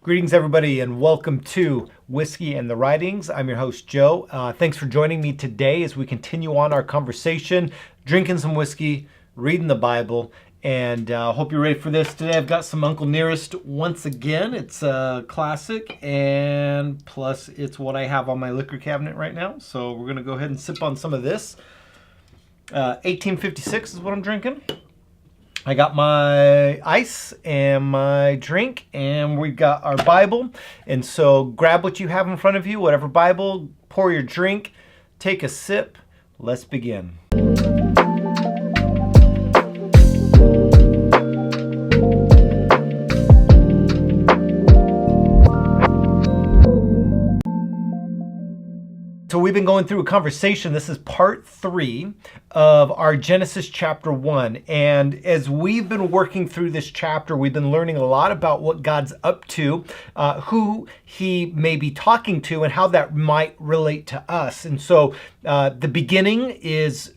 Greetings, everybody, and welcome to Whiskey and the Writings. I'm your host, Joe. Thanks for joining me today as we continue on our conversation, drinking some whiskey, reading the Bible, and hope you're ready for this. Today I've got some Uncle Nearest once again. It's a classic, and plus it's what I have on my liquor cabinet right now. So we're going to go ahead and sip on some of this. 1856 is what I'm drinking. I got my ice and my drink, and we've got our Bible. And so grab what you have in front of you, whatever Bible, pour your drink, take a sip. Let's begin. So we've been going through a conversation. This is part 3 of our Genesis chapter 1. And as we've been working through this chapter, we've been learning a lot about what God's up to, who he may be talking to, and how that might relate to us. And so the beginning is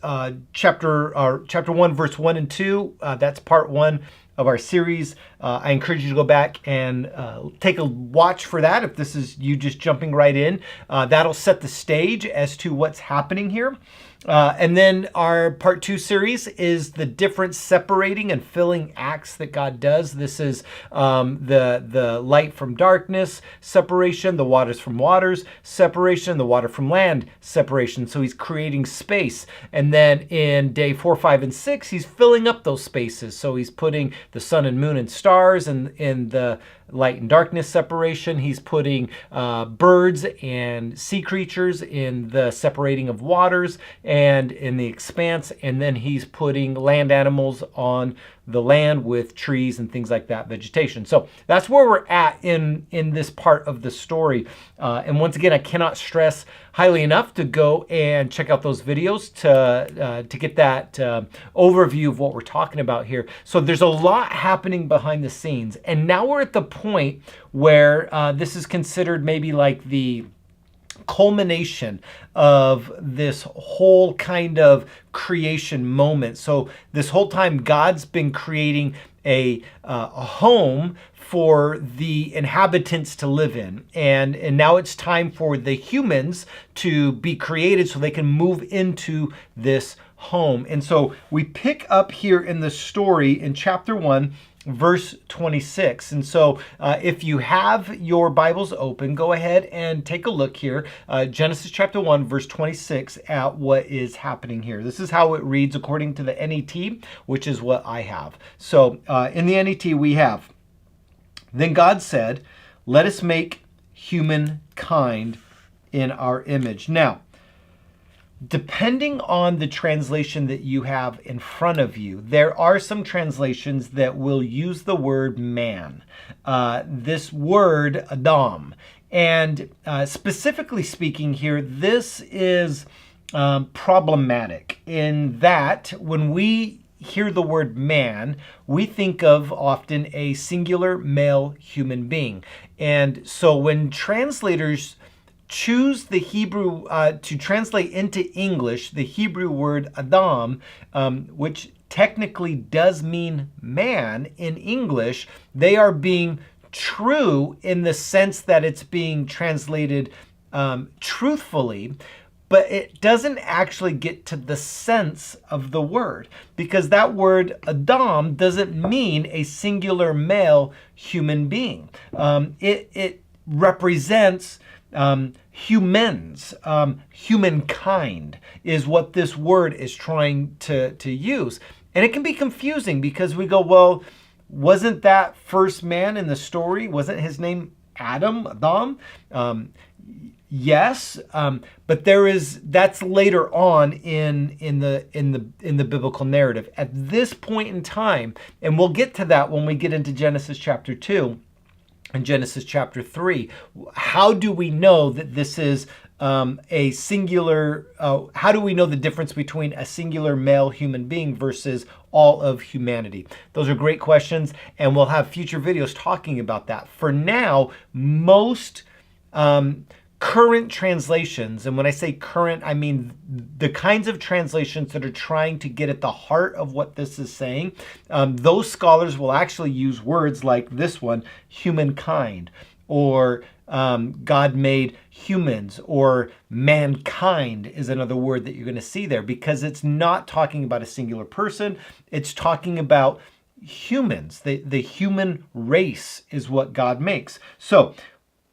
chapter 1, verse 1 and 2. That's part 1 of our series. I encourage you to go back and take a watch for that. If this is you just jumping right in, that'll set the stage as to what's happening here. And then our part 2 series is the different separating and filling acts that God does. This is the light from darkness, separation, the waters from waters, separation, the water from land, separation. So he's creating space. And then in day 4, 5, and 6, he's filling up those spaces. So he's putting the sun and moon and stars in the light and darkness separation. He's putting birds and sea creatures in the separating of waters and in the expanse. And then he's putting land animals on the land with trees and things like that, vegetation. So that's where we're at in this part of the story. And once again, I cannot stress highly enough to go and check out those videos to get that overview of what we're talking about here. So there's a lot happening behind the scenes. And now we're at the point where this is considered maybe like the culmination of this whole kind of creation moment. So this whole time God's been creating a home for the inhabitants to live in. And now it's time for the humans to be created so they can move into this home. And so we pick up here in the story in chapter 1, verse 26. And so if you have your Bibles open, go ahead and take a look here. Genesis chapter 1, verse 26 at what is happening here. This is how it reads according to the NET, which is what I have. So in the NET we have, "Then God said, let us make humankind in our image." Now, depending on the translation that you have in front of you, there are some translations that will use the word man, this word Adam. And specifically speaking here, this is problematic in that when we hear the word man, we think of often a singular male human being. And so when translators choose the Hebrew to translate into English the Hebrew word Adam, which technically does mean man in English, they are being true in the sense that it's being translated truthfully, but it doesn't actually get to the sense of the word, because that word Adam doesn't mean a singular male human being. It represents humans, humankind is what this word is trying to use. And it can be confusing because we go, well, wasn't that first man in the story, wasn't his name Adam? Yes, but that's later on in the biblical narrative. At this point in time, and we'll get to that when we get into Genesis chapter 2 and Genesis chapter 3. How do we know that this is a singular, how do we know the difference between a singular male human being versus all of humanity? Those are great questions, and we'll have future videos talking about that. For now, most current translations, and when I say current, I mean the kinds of translations that are trying to get at the heart of what this is saying, those scholars will actually use words like this one, humankind, or God made humans, or mankind is another word that you're going to see there, because it's not talking about a singular person. It's talking about humans. The human race is what God makes. So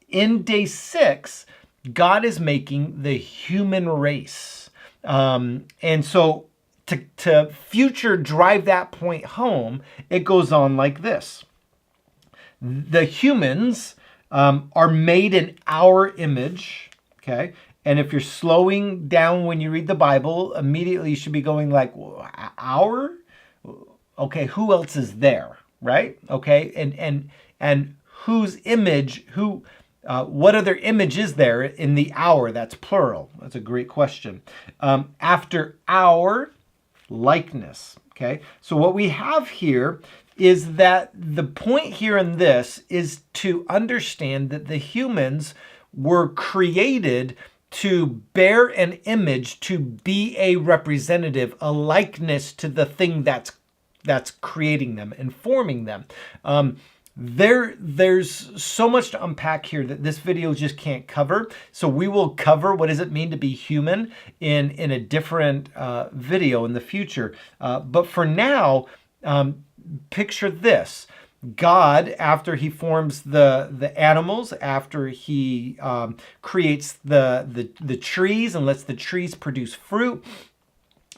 in day 6, God is making the human race. And so to future drive that point home, it goes on like this. The humans are made in our image, okay? And if you're slowing down when you read the Bible, immediately you should be going like, our? Okay, who else is there, right? Okay, and whose image, what other image is there in the our? That's plural. That's a great question. After our likeness, okay? So what we have here is that the point here in this is to understand that the humans were created to bear an image, to be a representative, a likeness to the thing that's creating them and forming them. There's so much to unpack here that this video just can't cover. So we will cover what does it mean to be human in a different video in the future. But for now, picture this. God, after he forms the animals, after he creates the trees and lets the trees produce fruit,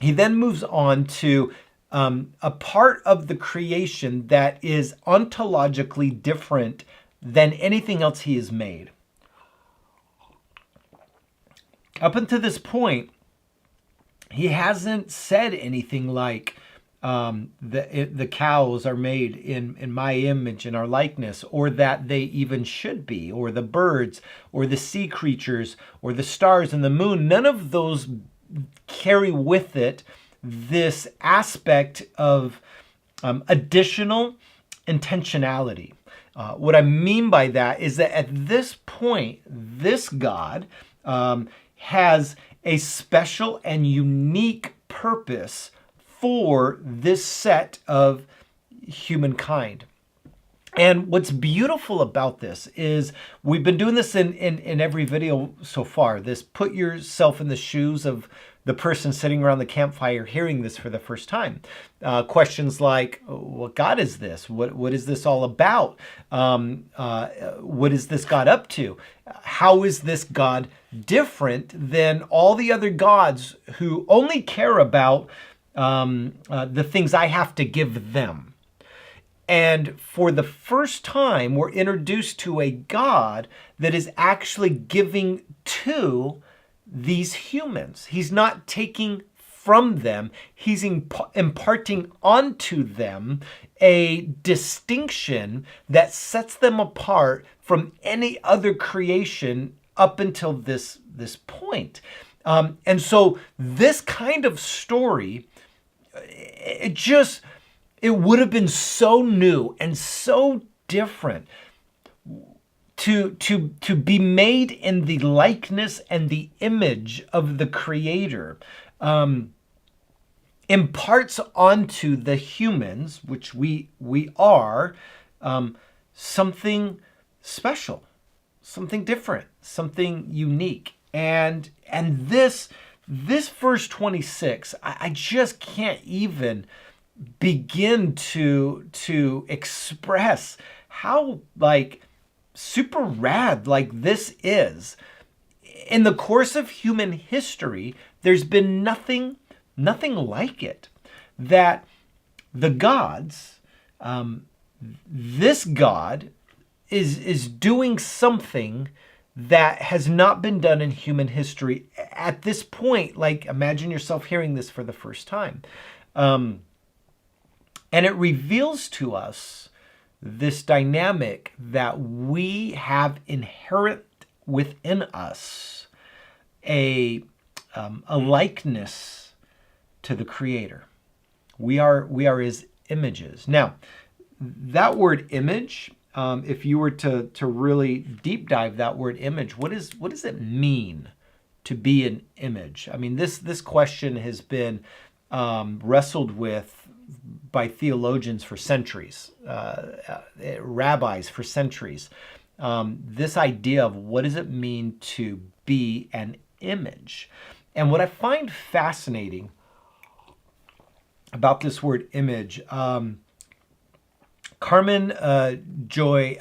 he then moves on to a part of the creation that is ontologically different than anything else he has made. Up until this point, he hasn't said anything like, the cows are made in my image and our likeness, or that they even should be, or the birds, or the sea creatures, or the stars and the moon. None of those carry with it this aspect of additional intentionality. What I mean by that is that at this point, this God has a special and unique purpose for this set of humankind. And what's beautiful about this is we've been doing this in every video so far. This put yourself in the shoes of the person sitting around the campfire hearing this for the first time. Questions like, what God is this? What is this all about? What is this God up to? How is this God different than all the other gods who only care about the things I have to give them? And for the first time, we're introduced to a God that is actually giving to these humans. He's not taking from them. He's imparting onto them a distinction that sets them apart from any other creation up until this point. And so this kind of story, it would have been so new and so different to be made in the likeness and the image of the Creator, imparts onto the humans, which we are, something special, something different, something unique. And this verse 26, I just can't even begin to express how super rad this is. In the course of human history, there's been nothing like it. That the gods, this God is doing something that has not been done in human history at this point. Imagine yourself hearing this for the first time. And it reveals to us this dynamic that we have inherent within us, a likeness to the Creator. We are His images. Now, that word image, if you were to really deep dive that word image, what does it mean to be an image? I mean, this question has been wrestled with by theologians for centuries, rabbis for centuries. this idea of what does it mean to be an image. And what I find fascinating about this word image, Carmen Joy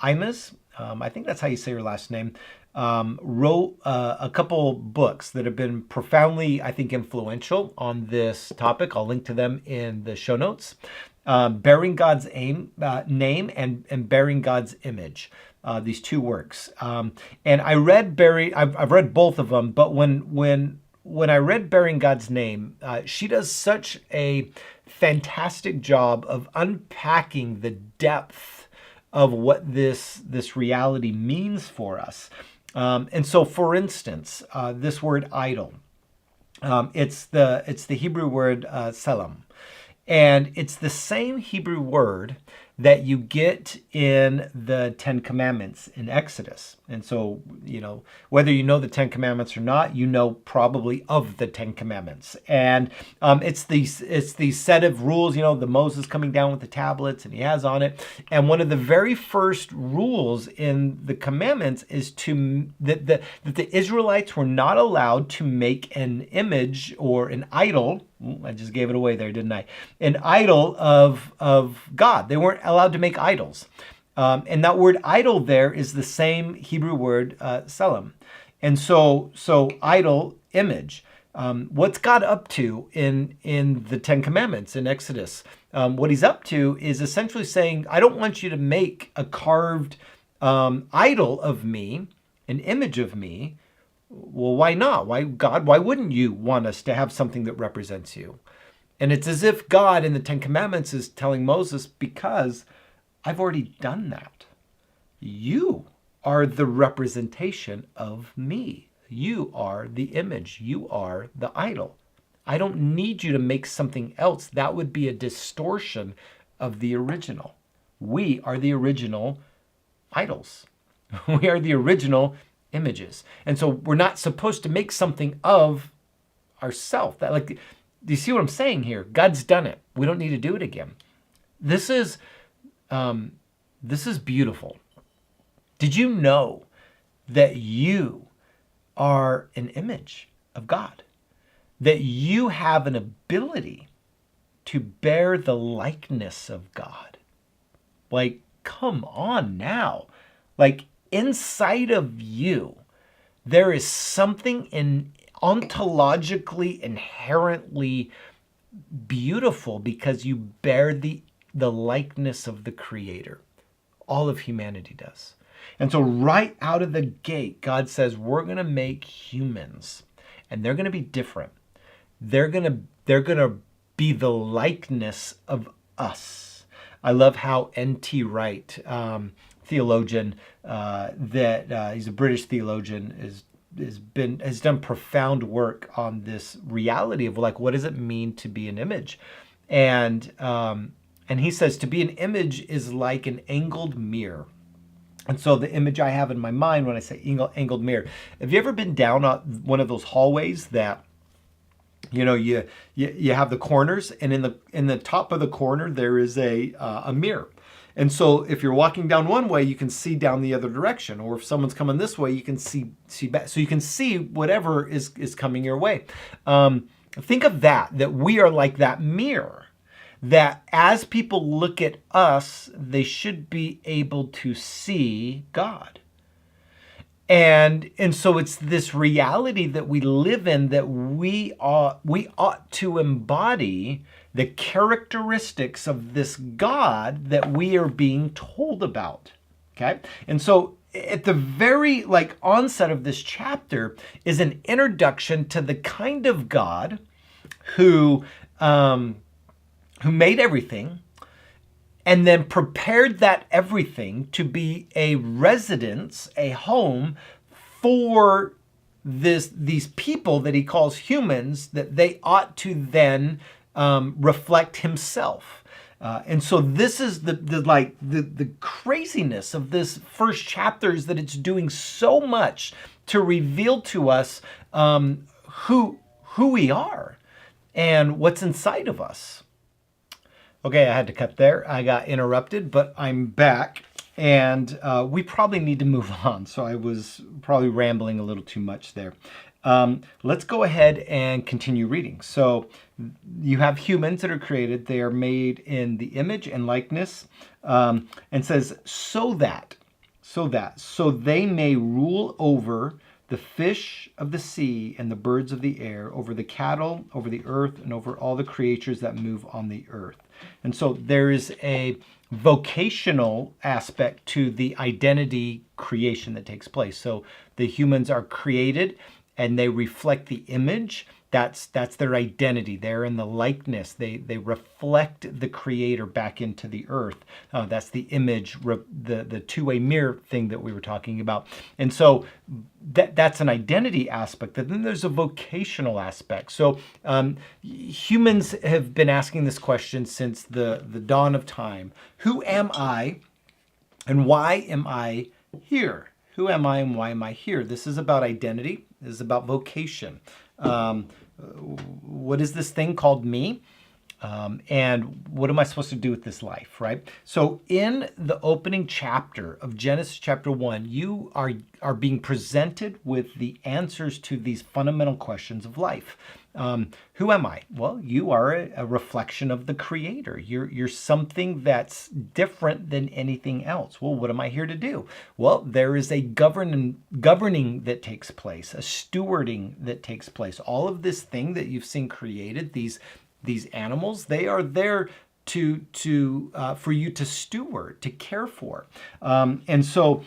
Ames, I think that's how you say her last name, wrote a couple books that have been profoundly, I think, influential on this topic. I'll link to them in the show notes. Bearing God's name and Bearing God's Image. These two works. And I've read both of them, but when I read Bearing God's Name, she does such a fantastic job of unpacking the depth of what this reality means for us. And so, for instance, this word idol, it's the Hebrew word selam, and it's the same Hebrew word that you get in the Ten Commandments in Exodus. And so, whether you know the Ten Commandments or not, you know probably of the Ten Commandments. And it's these set of rules, the Moses coming down with the tablets and he has on it. And one of the very first rules in the commandments is that the Israelites were not allowed to make an image or an idol. I just gave it away there, didn't I? An idol of God. They weren't allowed to make idols. And that word idol there is the same Hebrew word selam. And so idol, image. What's God up to in the Ten Commandments in Exodus? What he's up to is essentially saying, I don't want you to make a carved idol of me, an image of me. Well, why not? Why, God, why wouldn't you want us to have something that represents you? And it's as if God in the Ten Commandments is telling Moses, because I've already done that. You are the representation of me. You are the image. You are the idol. I don't need you to make something else. That would be a distortion of the original. We are the original idols. We are the original images. And so we're not supposed to make something of ourselves. Do you see what I'm saying here? God's done it. We don't need to do it again. This is beautiful. Did you know that you are an image of God? That you have an ability to bear the likeness of God? Come on now. Inside of you, there is something ontologically, inherently beautiful because you bear the likeness of the Creator. All of humanity does. And so right out of the gate, God says, we're going to make humans, and they're going to be different. They're going to be the likeness of us. I love how N.T. Wright, theologian, he's a British theologian, has done profound work on this reality of what does it mean to be an image, and he says to be an image is like an angled mirror. And so the image I have in my mind when I say angled mirror, have you ever been down one of those hallways that you have the corners, and in the top of the corner there is a mirror. And so if you're walking down one way, you can see down the other direction. Or if someone's coming this way, you can see back. So you can see whatever is coming your way. Think of that we are like that mirror. That as people look at us, they should be able to see God. And so it's this reality that we live in, that we ought to embody the characteristics of this God that we are being told about. Okay? And so at the very onset of this chapter is an introduction to the kind of God who made everything and then prepared that everything to be a residence, a home for these people that he calls humans, that they ought to then reflect himself. And so this is the craziness of this first chapter, is that it's doing so much to reveal to us who we are and what's inside of us. Okay, I had to cut there. I got interrupted, but I'm back. And we probably need to move on. So I was probably rambling a little too much there. Let's go ahead and continue reading. So you have humans that are created. They are made in the image and likeness, and says, so they may rule over the fish of the sea and the birds of the air, over the cattle, over the earth, and over all the creatures that move on the earth. And so there is a vocational aspect to the identity creation that takes place. So the humans are created and they reflect the image. That's their identity. They're in the likeness. They reflect the creator back into the earth. That's the image, the two-way mirror thing that we were talking about. And so that's an identity aspect. But then there's a vocational aspect. So humans have been asking this question since the dawn of time. Who am I and why am I here? Who am I and why am I here? This is about identity. This is about vocation. What is this thing called me? And what am I supposed to do with this life, right? So in the opening chapter of Genesis chapter 1, you are being presented with the answers to these fundamental questions of life. Who am I? Well, you are a reflection of the Creator. You're something that's different than anything else. Well, what am I here to do? Well, there is a governing that takes place, a stewarding that takes place. All of this thing that you've seen created, these animals, they are there for you to steward, to care for. And so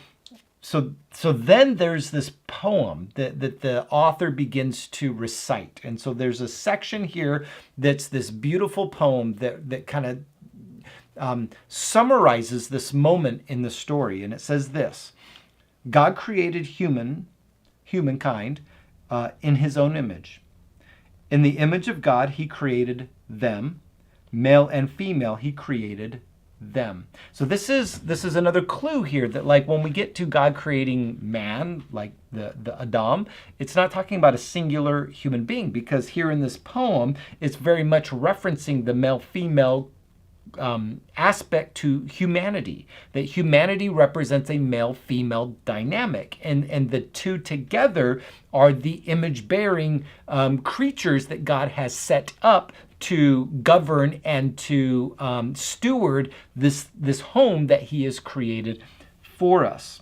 then there's this poem that the author begins to recite. And so there's a section here that's this beautiful poem that kind of summarizes this moment in the story. And it says this: God created humankind in his own image. In the image of God, he created them. Male and female, he created them. So this is another clue here that, like, when we get to God creating man, like the Adam, it's not talking about a singular human being, because here in this poem, it's very much referencing the male-female aspect to humanity, that humanity represents a male-female dynamic, and the two together are the image-bearing creatures that God has set up to govern and to steward this home that he has created for us.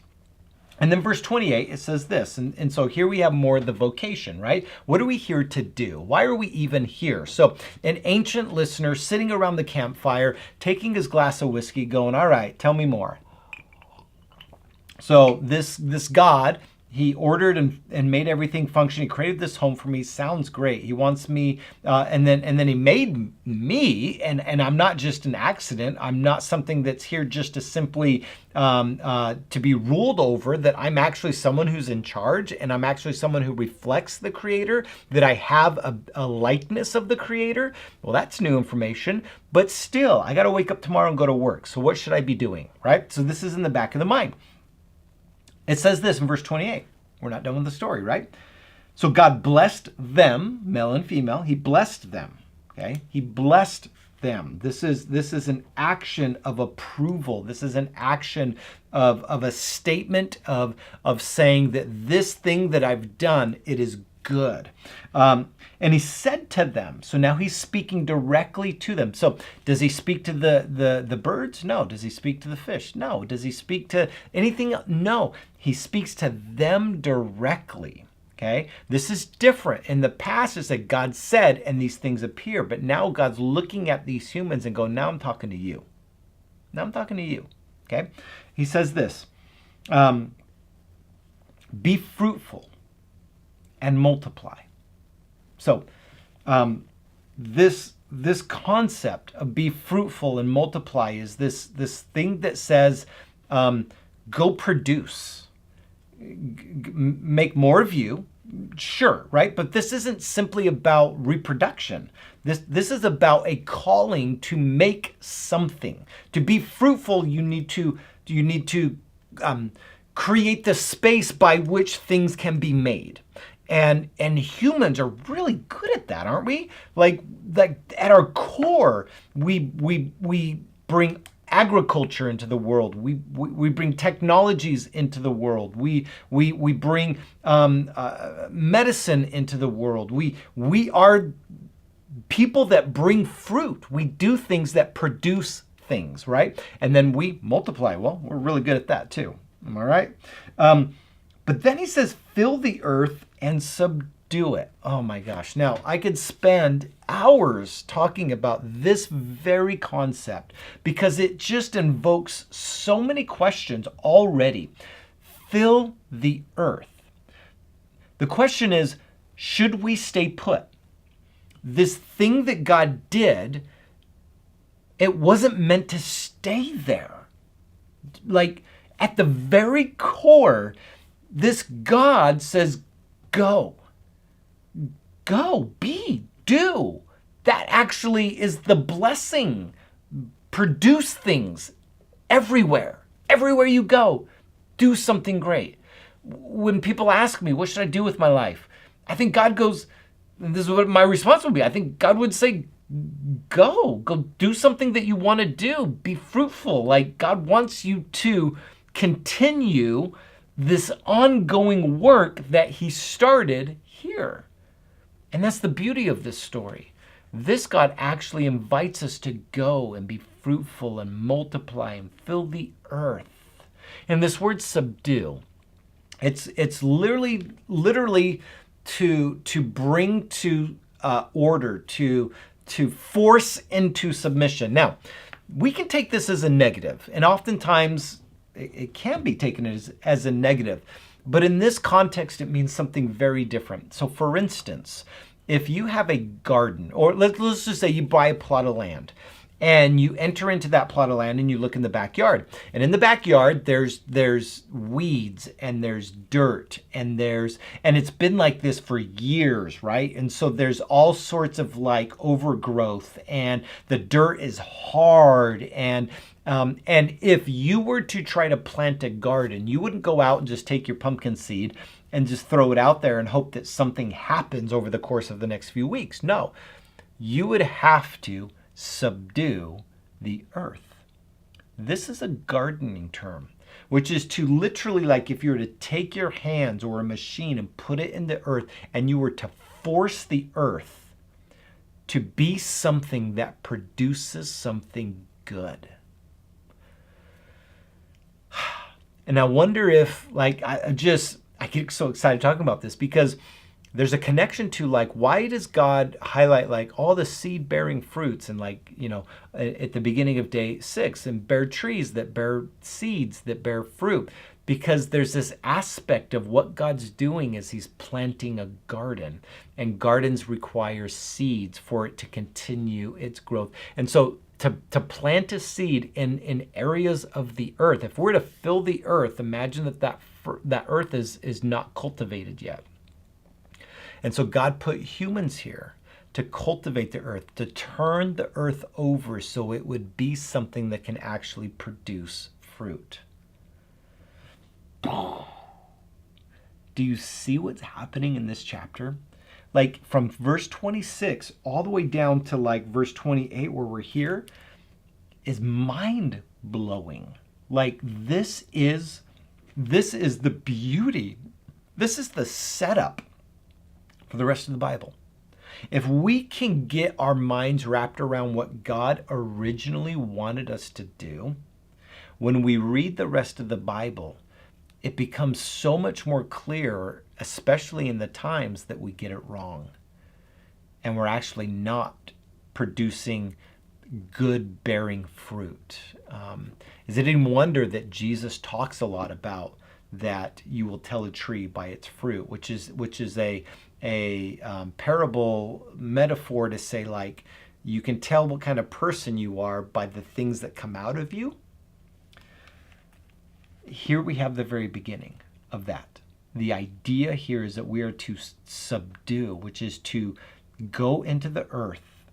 And then verse 28, it says this, and so here we have more of the vocation, right? What are we here to do? Why are we even here? So an ancient listener sitting around the campfire, taking his glass of whiskey, going, all right, tell me more. So this God, he ordered and made everything function. He created this home for me. Sounds great. He wants me, and then he made me, and I'm not just an accident. I'm not something that's here just to simply to be ruled over. That I'm actually someone who's in charge, and I'm actually someone who reflects the Creator. That I have a likeness of the Creator. Well, that's new information. But still, I got to wake up tomorrow and go to work. So what should I be doing, right? So this is in the back of the mind. It says this in verse 28. We're not done with the story, right? So God blessed them, male and female. He blessed them, okay? He blessed them. This is an action of approval. This is an action of a statement of saying that this thing that I've done, it is good. And he said to them, so now he's speaking directly to them. So does he speak to the birds? No. Does he speak to the fish? No. Does he speak to anything else? No. He speaks to them directly. Okay? This is different. In the past, it's that God said, and these things appear. But now God's looking at these humans and going, now I'm talking to you. Now I'm talking to you. Okay? He says this, be fruitful and multiply. So this concept of be fruitful and multiply is this thing that says go produce, make more of you. Sure, right? But this isn't simply about reproduction. This is about a calling to make something. To be fruitful, you need to create the space by which things can be made. And humans are really good at that, aren't we? Like at our core, we bring agriculture into the world. We bring technologies into the world. We bring medicine into the world. We are people that bring fruit. We do things that produce things, right? And then we multiply. Well, we're really good at that too. Am I right? But then he says, fill the earth and subdue it. Oh my gosh. Now, I could spend hours talking about this very concept because it just invokes so many questions already. Fill the earth. The question is, should we stay put? This thing that God did, it wasn't meant to stay there. Like, at the very core, this God says, go. Go, be, do. That actually is the blessing. Produce things everywhere. Everywhere you go, do something great. When people ask me, what should I do with my life? I think God goes, and this is what my response would be. I think God would say, go do something that you want to do. Be fruitful. Like, God wants you to continue this ongoing work that he started here. And that's the beauty of this story. This God actually invites us to go and be fruitful and multiply and fill the earth. And this word subdue, it's literally to bring to order, to force into submission. Now, we can take this as a negative, and oftentimes it can be taken as a negative. But in this context, it means something very different. So for instance, if you have a garden, or let's just say you buy a plot of land, and you enter into that plot of land and you look in the backyard. And in the backyard, there's weeds and there's dirt and it's been like this for years, right? And so there's all sorts of like overgrowth, and the dirt is hard. And if you were to try to plant a garden, you wouldn't go out and just take your pumpkin seed and just throw it out there and hope that something happens over the course of the next few weeks. No, you would have to subdue the earth. This is a gardening term, which is to literally, like if you were to take your hands or a machine and put it in the earth, and you were to force the earth to be something that produces something good. And I wonder if, like, I get so excited talking about this because there's a connection to, like, why does God highlight like all the seed bearing fruits and, like, you know, at the beginning of day 6, and bear trees that bear seeds that bear fruit? Because there's this aspect of what God's doing is he's planting a garden, and gardens require seeds for it to continue its growth. And so to plant a seed in areas of the earth, if we're to fill the earth, imagine that earth is not cultivated yet. And so God put humans here to cultivate the earth, to turn the earth over so it would be something that can actually produce fruit. Do you see what's happening in this chapter? Like from verse 26 all the way down to like verse 28 where we're here is mind blowing. Like this is the beauty. This is the setup for the rest of the Bible. If we can get our minds wrapped around what God originally wanted us to do, when we read the rest of the Bible, it becomes so much more clear, especially in the times that we get it wrong. And we're actually not producing good bearing fruit. Is it any wonder that Jesus talks a lot about that you will tell a tree by its fruit, which is a parable metaphor to say, like, you can tell what kind of person you are by the things that come out of you. Here we have the very beginning of that. The idea here is that we are to subdue, which is to go into the earth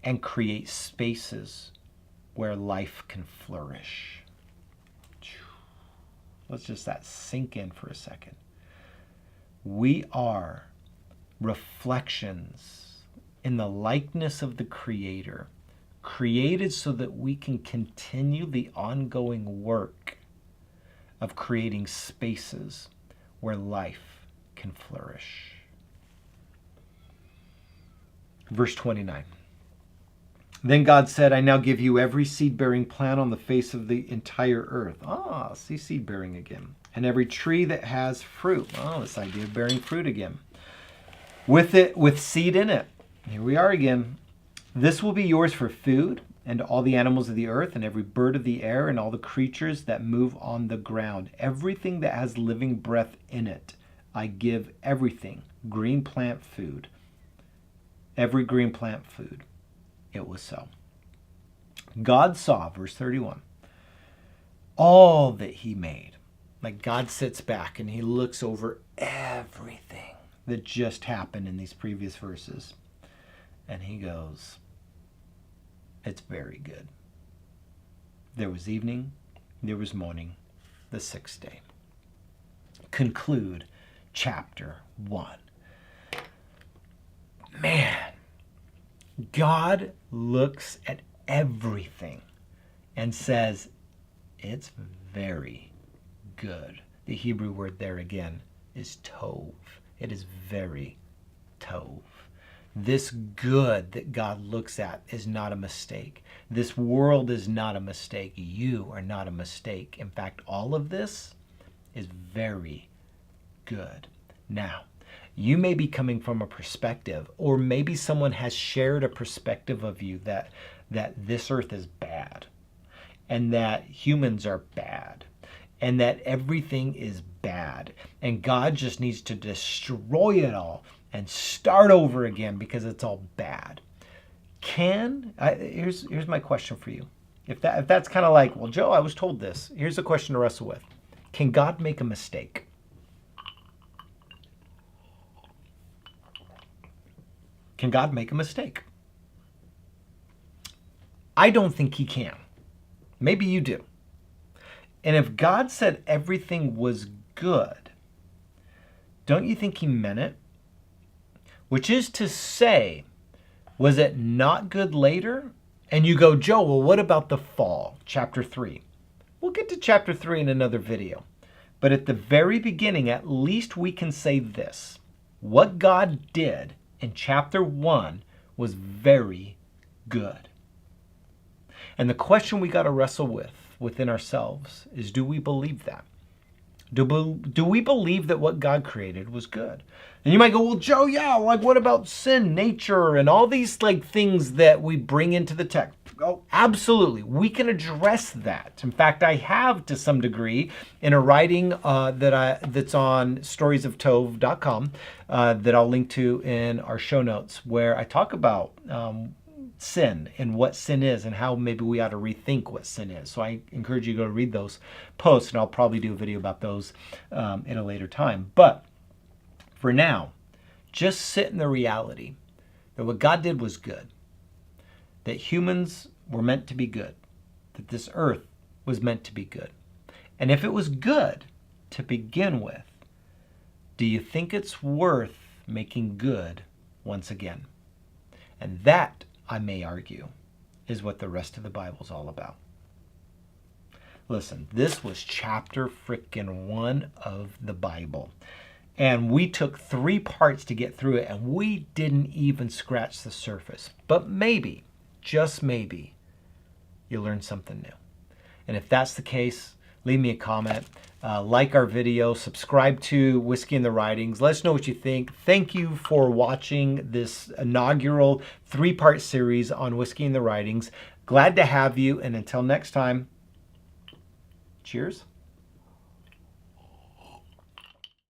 and create spaces where life can flourish. Let's just that sink in for a second. We are reflections in the likeness of the Creator created so that we can continue the ongoing work of creating spaces where life can flourish. Verse 29. Then God said, I now give you every seed-bearing plant on the face of the entire earth. See seed-bearing again. And every tree that has fruit. This idea of bearing fruit again. With seed in it. Here we are again. This will be yours for food, and all the animals of the earth, and every bird of the air, and all the creatures that move on the ground. Everything that has living breath in it. I give everything. Green plant food. Every green plant food. It was so. God saw, verse 31, all that he made. Like God sits back and he looks over everything that just happened in these previous verses. And he goes, it's very good. There was evening, there was morning, the sixth day. Conclude chapter 1. Man, God looks at everything and says, it's very good. The Hebrew word there again is tov. It is very tov. This good that God looks at is not a mistake. This world is not a mistake. You are not a mistake. In fact, all of this is very good. Now, you may be coming from a perspective, or maybe someone has shared a perspective of you that this earth is bad, and that humans are bad, and that everything is bad, and God just needs to destroy it all and start over again because it's all bad. Here's my question for you. If that's kind of like, well, Joe, I was told this. Here's a question to wrestle with. Can God make a mistake? Can God make a mistake? I don't think he can. Maybe you do. And if God said everything was good, don't you think he meant it? Which is to say, was it not good later? And you go, Joe, well, what about the fall? Chapter 3. We'll get to chapter 3 in another video. But at the very beginning, at least we can say this. What God did in chapter 1 was very good. And the question we got to wrestle with within ourselves is, do we believe that? Do we believe that what God created was good? And you might go, well, Joe, yeah, like what about sin, nature, and all these like things that we bring into the text? Oh, absolutely. We can address that. In fact, I have to some degree in a writing that's on storiesoftov.com that I'll link to in our show notes, where I talk about sin and what sin is and how maybe we ought to rethink what sin is. So I encourage you to go read those posts, and I'll probably do a video about those in a later time. But for now, just sit in the reality that what God did was good, that humans were meant to be good, that this earth was meant to be good. And if it was good to begin with, do you think it's worth making good once again? And that, I may argue, is what the rest of the Bible's all about. Listen, this was chapter frickin' 1 of the Bible. And we took 3 parts to get through it, and we didn't even scratch the surface. But maybe, just maybe, you'll learn something new. And if that's the case, leave me a comment, like our video, subscribe to Whiskey in the Writings. Let us know what you think. Thank you for watching this inaugural 3-part series on Whiskey in the Writings. Glad to have you, and until next time, cheers.